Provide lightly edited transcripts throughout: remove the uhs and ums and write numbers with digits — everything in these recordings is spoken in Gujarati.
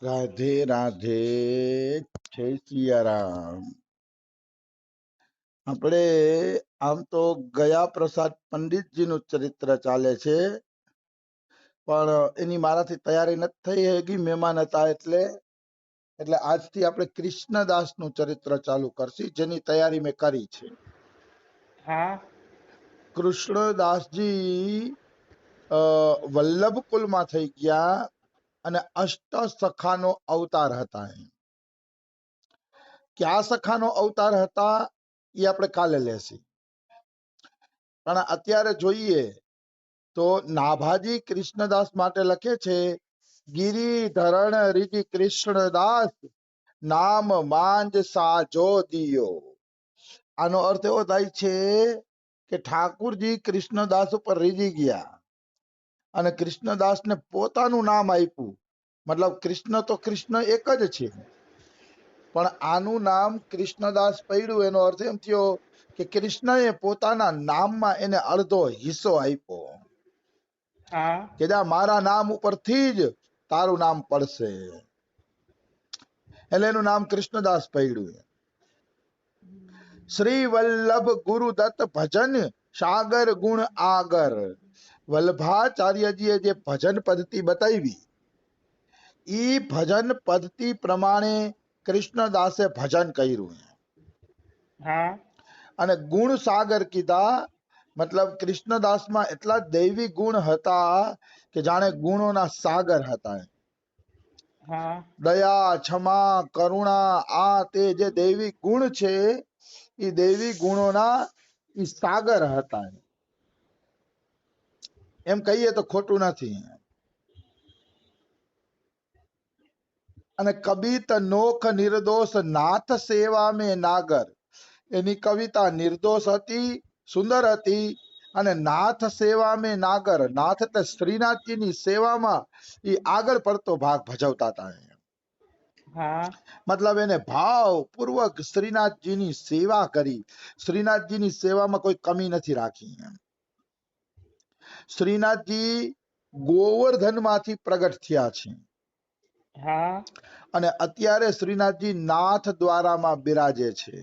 રાધે રાધે, જય સિયારામ. આપણે આમ તો ગયા પ્રસાદ પંડિતજીનું ચરિત્ર ચાલે છે, પણ એની મારાથી તૈયારી નથી થઈ હજી, મહેમાન હતા એટલે આજથી આપણે કૃષ્ણદાસનું ચરિત્ર ચાલુ કરશી, જેની તૈયારી મેં કરી છે. હા. કૃષ્ણદાસજી વલ્લભ કુલમાં થઈ ગયા અને અષ્ટ સખાનો અવતાર હતા. કયા સખાનો અવતાર હતા એ આપણે કાલે લેશી, પણ અત્યારે જોઈએ તો નાભાજી કૃષ્ણદાસ માટે લખે છે, ગિરિધરણ રીતિ કૃષ્ણદાસ નામ માંજ સાજો દિયો. આનો અર્થ એવો થાય છે કે ઠાકુરજી કૃષ્ણદાસ ઉપર રીઝી ગયા અને કૃષ્ણદાસને પોતાનું નામ આપ્યું. મતલબ કૃષ્ણ તો કૃષ્ણ એક જ છે, પણ આનું નામ કૃષ્ણદાસ પડ્યું એનો અર્થ એમ થયો કે કૃષ્ણએ પોતાના નામમાં એને અડધો હિસ્સો આપ્યો કે જા મારા નામ ઉપરથી જ તારું નામ પડશે, એટલે એનું નામ કૃષ્ણદાસ પડ્યું. શ્રી વલ્લભ ગુરુદત્ત ભજન સાગર ગુણ આગર. વલ્લભાચાર્યજીએ જે ભજન પદ્ધતિ બતાવી, ઈ ભજન પદ્ધતિ પ્રમાણે કૃષ્ણદાસે ભજન કર્યું અને ગુણ સાગર કીધા. મતલબ કૃષ્ણદાસમાં એટલા દૈવી ગુણ હતા કે જાણે ગુણોના સાગર હતા. દયા, ક્ષમા, કરુણા, આ તે જે દૈવી ગુણ છે એ દૈવી ગુણોના ઈ સાગર હતા. એમ કહીએ તો ખોટું નથી. અને કબીત નોખ નિર્દોષ નાથ સેવા મેં નાગર. એની કવિતા નિર્દોષ હતી, સુંદર હતી, અને નાથ સેવા મેં નાગર. નાથ એટલે શ્રીનાથજીની સેવામાં એ આગળ પડતો ભાગ ભજવતા હતા. મતલબ એને ભાવ પૂર્વક શ્રીનાથજીની સેવા કરી, શ્રીનાથજીની સેવામાં કોઈ કમી નથી રાખી. શ્રીનાથજી ગોવર્ધન માંથી પ્રગટ થયા છે અને અત્યારે શ્રીનાથજી નાથ દ્વારામાં બિરાજે છે.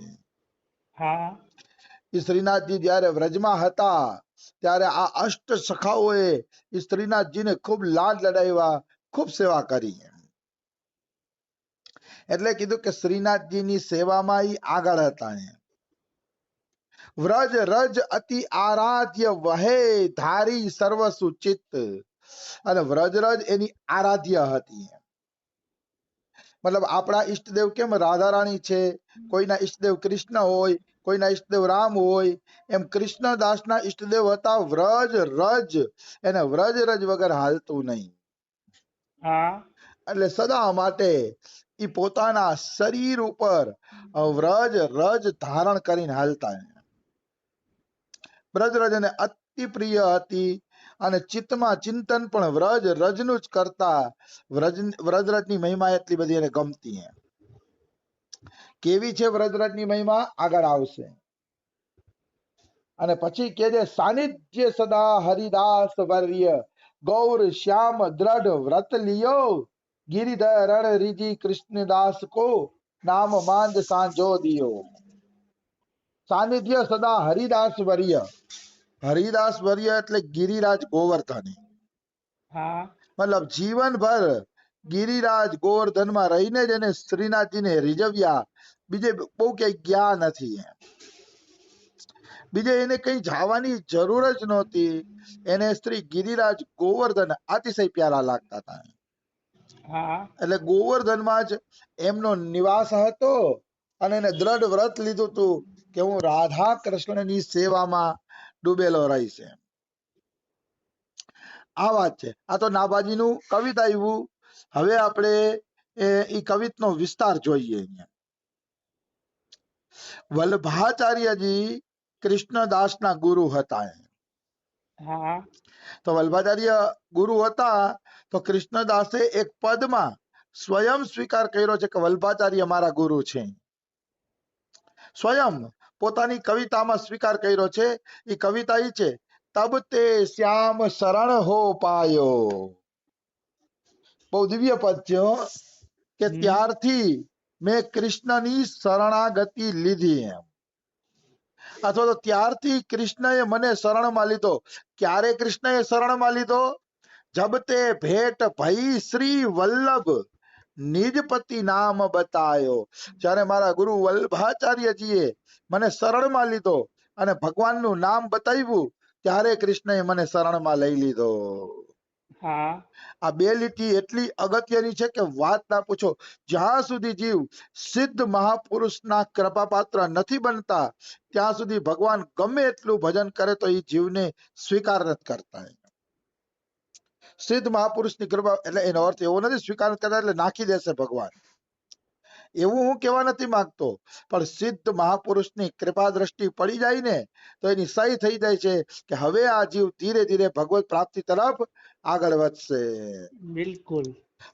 શ્રીનાથજી જયારે વ્રજમાં હતા ત્યારે આ અષ્ટ સખાઓએ શ્રીનાથજીને ખૂબ લાડ લડાવ્યા, ખૂબ સેવા કરી. એટલે કીધું કે શ્રીનાથજીની સેવામાં ઈ આગળ હતા. વ્રજ રજ અતિ આરાધ્ય વહે ધારી સર્વ સુચિત. અને વ્રજરજ એની આરાધ્ય હતી. મતલબ આપણા ઈષ્ટદેવ કેમ રાધા રાણી છે, કોઈના ઈષ્ટદેવ કૃષ્ણ હોય, કોઈના ઈષ્ટદેવ રામ હોય, એમ કૃષ્ણદાસના ઈષ્ટદેવ હતા વ્રજ રજ. એને વ્રજ રજ વગર હાલતું નહીં. એટલે સદા માટે ઈ પોતાના શરીર ઉપર વ્રજ રજ ધારણ કરીને હાલતા. વ્રજ રજ એને અતિ પ્રિય હતી અને ચિત્તમાં ચિંતન પણ વ્રજ રજનું જ કરતા. વ્રજરજની મહિમા એટલી બધી એને ગમતી. કેવી છે વ્રજરજની મહિમા આગળ આવશે. અને પછી કે જે સાનિધ્ય સદા હરિદાસ વર્ય ગૌર શ્યામ દ્રઢ વ્રત લિયો ગિરિધરણ રીજી કૃષ્ણદાસ કો નામ માંદ સાંજો દિયો. સાનિધ્ય સદા હરિદાસ વર્ય. હરિદાસ વર્ય એટલે ગિરિરાજ ગોવર્ધન. મતલબ જીવનભર ગિરિરાજ ગોવર્ધનમાં રહીને જ એને શ્રીનાથજીને રીઝવ્યા. બીજે બહુ ક્યાંય ગયા નથી. બીજે એને કઈ જવાની જરૂર જ નહોતી. એને શ્રી ગિરિરાજ ગોવર્ધન અતિશય પ્યારા લાગતા હતા. એટલે ગોવર્ધનમાં જ એમનો નિવાસ હતો અને એને દ્રઢ વ્રત લીધું હતું કે હું રાધા કૃષ્ણની સેવામાં ડૂબેલો રહીશ. આ વાત છે. આ તો નાભાજીનું કવિત આવ્યું. હવે આપણે એ કવિતનો વિસ્તાર જોઈએ. વલ્લભાચાર્યજી કૃષ્ણદાસના ગુરુ હતા. તો વલ્લભાચાર્ય ગુરુ હતા તો કૃષ્ણદાસે એક પદમાં સ્વયં સ્વીકાર કર્યો છે કે વલ્લભાચાર્ય મારા ગુરુ છે. સ્વયં પોતાની કવિતામાં સ્વીકાર કર્યો છે. એ કવિતા ઈ છે, તબ તે શ્યામ શરણ હો પાયો. બહુ દિવ્ય પદ છે. કે હમ ત્યારથી મેં કૃષ્ણની શરણાગતિ લીધી એમ, અથવા તો ત્યારથી કૃષ્ણએ મને શરણમાં લીધો. ક્યારે કૃષ્ણએ શરણમાં લીધો? જબ તે ભેટ ભઈ શ્રી વલ્લભ નિજપતિ નામ બતાયો. જ્યારે મારા ગુરુ વલ્લભાચાર્યજીએ મને શરણમાં લીધો અને ભગવાનનું નામ બતાવ્યું, ત્યારે કૃષ્ણએ મને શરણમાં લઈ લીધો. હા આ બે લીટી એટલી અગત્યની છે કે વાત ના પૂછો. જ્યાં સુધી જીવ સિદ્ધ મહાપુરુષના કૃપાપાત્ર નથી બનતા, ત્યાં સુધી ભગવાન ગમે એટલું ભજન કરે તો એ જીવને સ્વીકાર નથી કરતા. સિદ્ધ મહાપુરુષની કૃપા એટલે એનો અર્થ એવો નથી સ્વીકાર નથી કરતા એટલે નાખી દેશે ભગવાન, એવું હું કહેવા નથી માંગતો. પણ સિદ્ધ મહાપુરુષની કૃપા દ્રષ્ટિ પડી જાય ને તો એની સહી થઈ જાય છે કે હવે આ જીવ ધીરે ધીરે ભગવત પ્રાપ્તિ તરફ આગળ વધશે. બિલકુલ.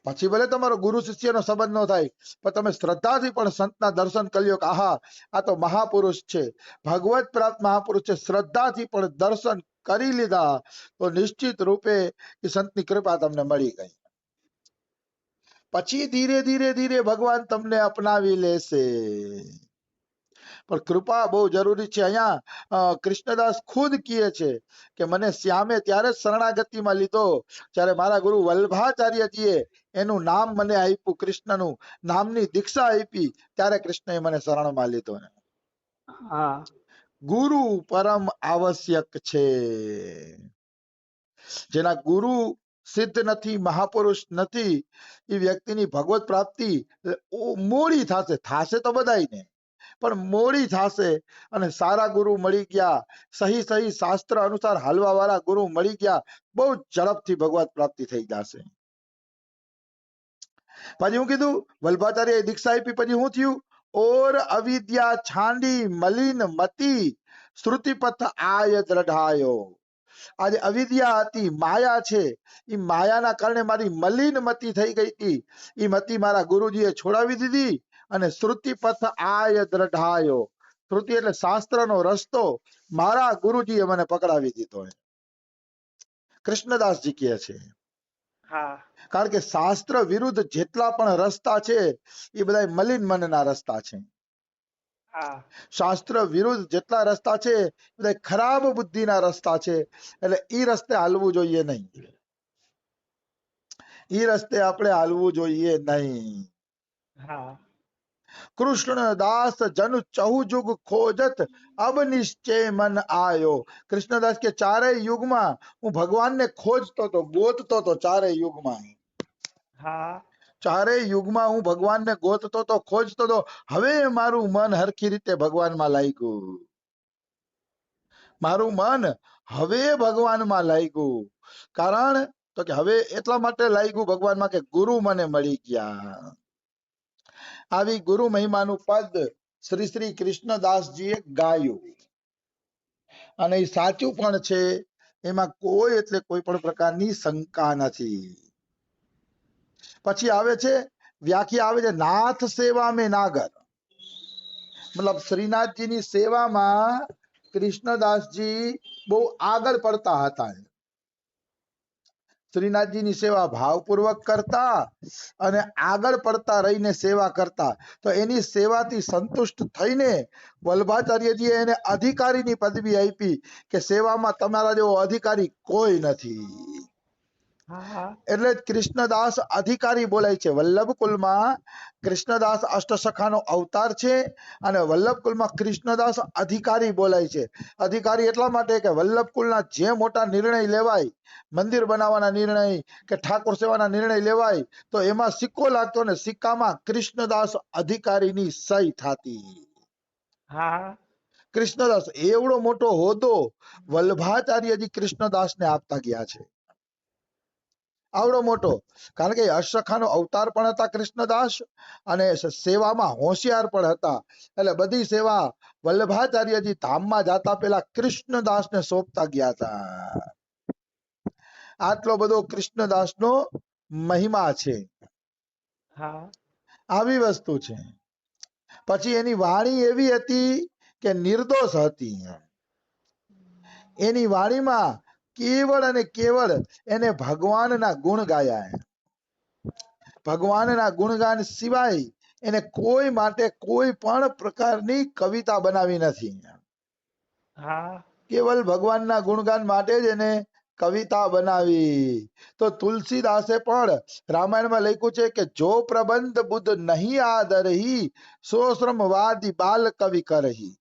પછી ભલે તમારો ગુરુ શિષ્યનો સંબંધ ન થાય, પણ તમે શ્રદ્ધાથી પણ સંતના દર્શન કરી લો કે આહા આ તો મહાપુરુષ છે, ભગવત પ્રાપ્ત મહાપુરુષ છે, શ્રદ્ધાથી પણ દર્શન કરી લીધા તો નિશ્ચિત રૂપે એ સંતની કૃપા તમને મળી ગઈ. પછી ધીરે ધીરે ધીરે ભગવાન તમને અપનાવી લેશે. પણ કૃપા બહુ જરૂરી છે. અહીંયા કૃષ્ણદાસ ખુદ કહે છે કે મને શ્યામે ત્યારે જ શરણાગતિમાં લીધો જ્યારે મારા ગુરુ વલ્લભાચાર્યજીએ એનું નામ મને આપ્યું, કૃષ્ણનું નામની દીક્ષા આપી, ત્યારે કૃષ્ણએ મને શરણમાં લીધો. હા ગુરુ પરમ આવશ્યક છે. જેના ગુરુ સિદ્ધ નથી, મહાપુરુષ નથી, એ વ્યક્તિની ભગવત પ્રાપ્તિ મોડી થશે. થશે તો બધાયને, પણ મોડી થશે. અને સારા ગુરુ મળી ગયા, સહી સહી શાસ્ત્ર અનુસાર હાલવા વાળા ગુરુ મળી ગયા, બહુ ઝડપથી ભગવત પ્રાપ્તિ થઈ જશે. પછી હું કીધું વલ્ભાચાર્ય દીક્ષા આપી, પછી શું થયું? ઓર અવિદ્યા છાંડી મલિન મતી શ્રુતિપથ આય દ્રઢાયો. આજે અવિદ્યા હતી, માયા છે, એ માયાના કારણે મારી મલિન મતી થઈ ગઈ હતી. એ મતી મારા ગુરુજીએ છોડાવી દીધી અને શ્રુતિપથ આય દ્રઢાયો. શ્રુતિ એટલે શાસ્ત્રનો રસ્તો મારા ગુરુજીએ મને પકડાવી દીધો. કૃષ્ણદાસજી કહે છે. હા કારણ કે શાસ્ત્ર વિરુદ્ધ જેટલા પણ રસ્તા છે એ બધા મલિન મનના રસ્તા છે. હા શાસ્ત્ર વિરુદ્ધ જેટલા રસ્તા છે એ બધા ખરાબ બુદ્ધિના રસ્તા છે. એટલે ઈ રસ્તે હાલવું જોઈએ નહીં. ઈ રસ્તે આપણે હાલવું જોઈએ નહીં. હા કૃષ્ણ દાસ જન ચહુ જુગ ખોજત અબ નિશ્ચય મન આયો. કૃષ્ણદાસ કે ચારેય યુગમાં હું ભગવાનને ખોજતો તો, ગોતતો તો, ચારેય યુગમાં હા ચારેય યુગમાં હું ભગવાનને ગોતતો તો, ખોજતો તો. હવે મારું મન હરખી રીતે ભગવાનમાં લાગ્યું. મારું મન હવે ભગવાનમાં લાગ્યું. કારણ તો કે હવે એટલા માટે લાગ્યું ભગવાનમાં કે ગુરુ મને મળી ગયા. આવી ગુરુ મહિમાનું પદ શ્રી શ્રી કૃષ્ણદાસજીએ ગાયું અને એ સાચું પણ છે. એમાં કોઈ એટલે કોઈ પણ પ્રકારની શંકા નથી. પછી આવે છે વ્યાખ્યા, આવે છે નાથ સેવા મેં નાગર. મતલબ શ્રીનાથજીની સેવામાં કૃષ્ણદાસજી બહુ આગળ પડતા હતા. શ્રીનાથજીની સેવા ભાવપૂર્વક કરતા અને આગળ પડતા રહીને સેવા કરતા. તો એની સેવાથી સંતુષ્ટ થઈને વલ્ભાચાર્યજીએ એને અધિકારીની પદવી આપી કે સેવામાં તમારા જેવો અધિકારી કોઈ નથી. હા એટલે જ કૃષ્ણદાસ અધિકારી બોલાય છે. વલ્લભ કુલમાં કૃષ્ણદાસ અષ્ટસખાનો અવતાર છે અને વલ્લભ કુલમાં કૃષ્ણદાસ અધિકારી બોલાય છે. અધિકારી એટલા માટે કે વલ્લભ કુલના જે મોટા નિર્ણય લેવાય, મંદિર બનાવવાના નિર્ણય કે ઠાકોર સેવાના નિર્ણય લેવાય, તો એમાં સિક્કો લાગતો ને સિક્કામાં કૃષ્ણદાસ અધિકારીની સહી થતી. હા કૃષ્ણદાસ એવડો મોટો હોદ્દો વલ્ભાચાર્યજી કૃષ્ણદાસને આપતા ગયા છે. આવડો મોટો. કારણ કે અષ્ટસખાનો અવતાર પણ હતા કૃષ્ણદાસ અને સેવામાં હોશિયાર પણ હતા. એટલે બધી સેવા વલ્લભાચાર્યજી ધામમાં જાતા પેલા કૃષ્ણદાસને સોંપતા ગયા હતા. આટલો બધો કૃષ્ણદાસનો મહિમા છે. હા આવી વસ્તુ છે. પછી એની વાણી એવી હતી કે નિર્દોષ હતી. એની વાણીમાં કેવળ અને કેવળ એને ભગવાનના ગુણ ગાયા. ભગવાનના ગુણગાન સિવાય એને કોઈ માટે કોઈ પણ પ્રકારની કવિતા બનાવી નથી. હા કેવલ ભગવાનના ગુણગાન માટે જ એને કવિતા બનાવી. તો તુલસીદાસે પણ રામાયણમાં લખ્યું છે કે જો પ્રબંધ બુદ્ધ નહીં આદરહી સો શ્રમવાદી બાલ કવિ કરહી.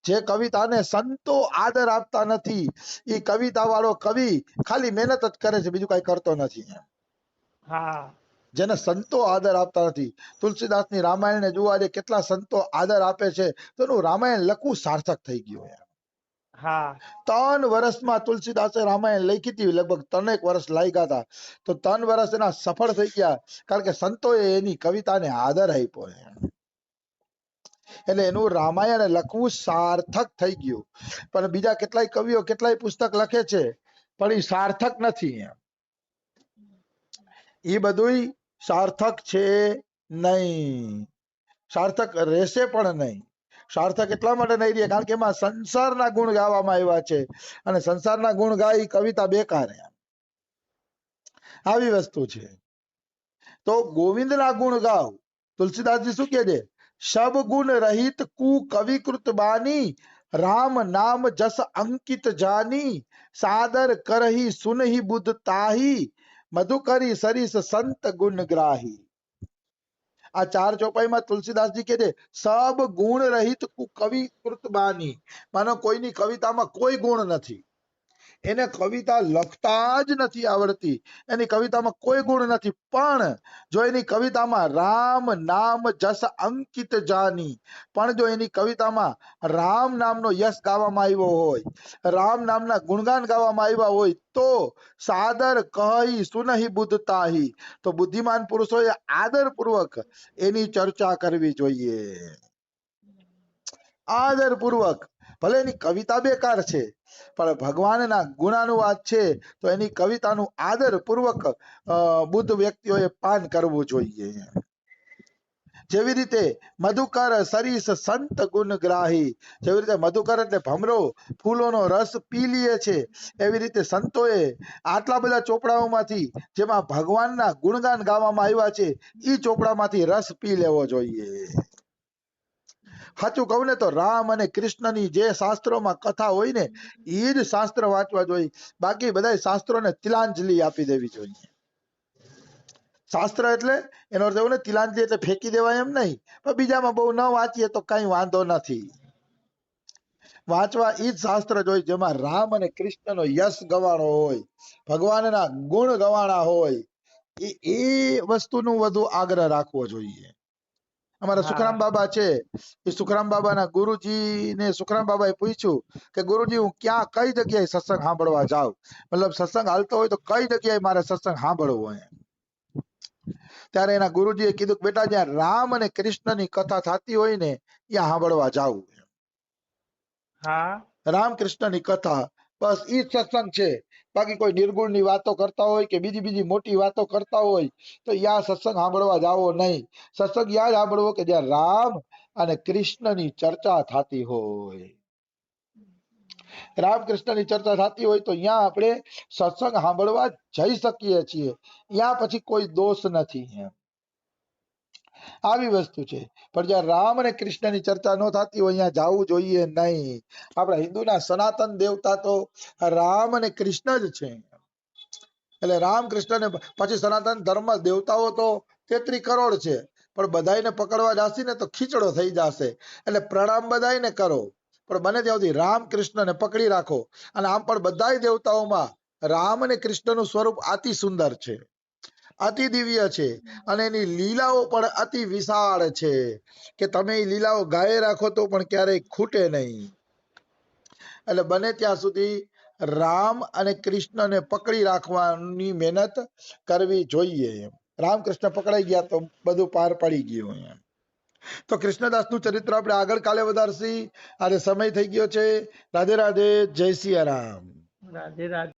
જે કવિતાને સંતો આદર આપતા નથી એ કવિતા વાળો કવિ ખાલી મહેનત જ કરે છે, બીજું કઈ કરતો નથી. હા જેને સંતો આદર આપતા નથી. તુલસીદાસની રામાયણને જોવા આજે કેટલા સંતો આદર આપે છે તો એનું રામાયણ લખવું સાર્થક થઈ ગયું. હા 3 વર્ષમાં તુલસીદાસે રામાયણ લખી હતી, લગભગ 3 વર્ષ લાગ્યા હતા. તો 3 વર્ષ એના સફળ થઈ ગયા, કારણ કે સંતોએ એની કવિતાને આદર આપ્યો. એટલે એનું રામાયણ લખવું સાર્થક થઈ ગયું. પણ બીજા કેટલાય કવિઓ કેટલાય પુસ્તક લખે છે પણ એ સાર્થક નથી. એ બધું સાર્થક છે નહીં, સાર્થક રહેશે પણ નહીં. સાર્થક એટલા માટે નહીં રહે કારણ કે એમાં સંસારના ગુણ ગાવામાં આવ્યા છે, અને સંસારના ગુણ ગાય કવિતા બેકાર. આવી વસ્તુ છે. તો ગોવિંદના ગુણ ગાવ. તુલસીદાસજી શું કહે છે? સબ ગુણ રહિત કુ કવિકૃત બાની રામ નામ જસ અંકિત જાની સાદર કરહી સુનહી બુદ્ધ તાહી મધુકરી સરીસ સંત ગુણ ગ્રાહી. આ 4 ચોપાઈમાં તુલસીદાસજી કહે છે સબ ગુણ રહિત કવિ કૃત બાની, માનો કોઈની કવિતામાં કોઈ ગુણ નથી, એને કવિતા લખતા જ નથી આવડતી, એની કવિતામાં કોઈ ગુણ નથી, પણ જો એની કવિતામાં રામ નામ જસ અંકિત જાની, પણ જો એની કવિતામાં રામ નામનો યશ ગાવામાં આવ્યો હોય, રામ નામના ગુણગાન ગાવામાં આવ્યા હોય, તો સાદર કહી સુનહી બુદ્ધતાહી, તો બુદ્ધિમાન પુરુષોએ આદરપૂર્વક એની ચર્ચા કરવી જોઈએ. આદરપૂર્વક. ભલે એની કવિતા બેકાર છે પણ ભગવાનના ગુણાનુવાદ છે તો એની કવિતાનું આદરપૂર્વક બુદ્ધ વ્યક્તિઓએ પાન કરવું જોઈએ. જેવી રીતે મધુકર સરીસ સંત ગુણ ગ્રાહી, જેવી રીતે મધુકર એટલે ભમરો ફૂલોનો રસ પી લે છે, એવી રીતે સંતોએ આટલા બધા ચોપડાઓમાંથી જેમાં ભગવાનના ગુણગાન ગાવામાં આવ્યા છે એ ચોપડામાંથી રસ પી લેવો જોઈએ. સાચું કહું ને તો રામ અને કૃષ્ણની જે શાસ્ત્રોમાં કથા હોય ને એ જ શાસ્ત્ર વાંચવા જોઈએ, બાકી બધા શાસ્ત્રોને તિલાંજલિ આપી દેવી જોઈએ. શાસ્ત્ર એટલે એનો અર્થ એવો ને તિલાંજલિ એટલે ફેંકી દેવાય એમ નહીં, પણ બીજામાં બહુ ન વાંચીએ તો કઈ વાંધો નથી. વાંચવા ઈ જ શાસ્ત્ર જોઈએ જેમાં રામ અને કૃષ્ણનો યશ ગવાણો હોય, ભગવાનના ગુણ ગવાણા હોય, એ વસ્તુનું વધુ આગ્રહ રાખવો જોઈએ. અમારા સુખરામ બાબા છે, એ સુખરામ બાબાના ગુરુજીને સુખરામ બાબાએ પૂછ્યું કે ગુરુજી હું ક્યાં કઈ જગ્યાએ સત્સંગ સાંભળવા જાઉં, મતલબ સત્સંગ હાલતો હોય તો કઈ જગ્યાએ મારે સત્સંગ સાંભળવો હોય. ત્યારે એના ગુરુજીએ કીધું કે બેટા જ્યાં રામ અને કૃષ્ણની કથા થતી હોય ને ત્યાં સાંભળવા જાવું. હા રામકૃષ્ણની કથા, બસ ઈ જ સત્સંગ છે. બાકી કોઈ નિર્ગુણની વાતો કરતા હોય કે બીજી મોટી વાતો કરતા હોય તો યા સત્સંગ સાંભળવા જાવો નહીં. સત્સંગ યા સાંભળવો કે જ્યાં રામ અને કૃષ્ણની ચર્ચા થતી હોય. રામકૃષ્ણની ચર્ચા થતી હોય તો અહીંયા આપણે સત્સંગ સાંભળવા જઈ શકીએ છીએ, ત્યાં પછી કોઈ દોષ નથી. આવી વસ્તુ છે. પણ જ્યાં રામ અને કૃષ્ણની ચર્ચા ન થતી હોય અહીંયા જવું જોઈએ નહીં. આપણા હિન્દુના સનાતન દેવતા તો રામ અને કૃષ્ણ જ છે. એટલે રામ કૃષ્ણ ને પછી સનાતન ધર્મ દેવતાઓ તો 33 કરોડ છે, પણ બધાને પકડવા જાશી ને તો ખીચડો થઈ જશે. એટલે પ્રણામ બધાને કરો, પણ બને ત્યાં સુધી રામ કૃષ્ણને પકડી રાખો. અને આમ પણ બધા દેવતાઓમાં રામ અને કૃષ્ણનું સ્વરૂપ અતિ સુંદર છે, અતિ દિવ્ય છે, અને એની લીલાઓ પણ અતિ વિશાળ છે કે તમે એ લીલાઓ ગાયે રાખો તો પણ ક્યારેય ખૂટે નહીં. એટલે બને ત્યાં સુધી રામ અને કૃષ્ણને પકડી રાખવાની મહેનત કરવી જોઈએ. રામકૃષ્ણ પકડાઈ ગયા તો બધું પાર પડી ગયું. તો કૃષ્ણદાસનું ચરિત્ર આપણે આગળ કાલે વધારશી. આજે સમય થઈ ગયો છે. રાધે રાધે, જય સિયા રામ. રાધે રાધે.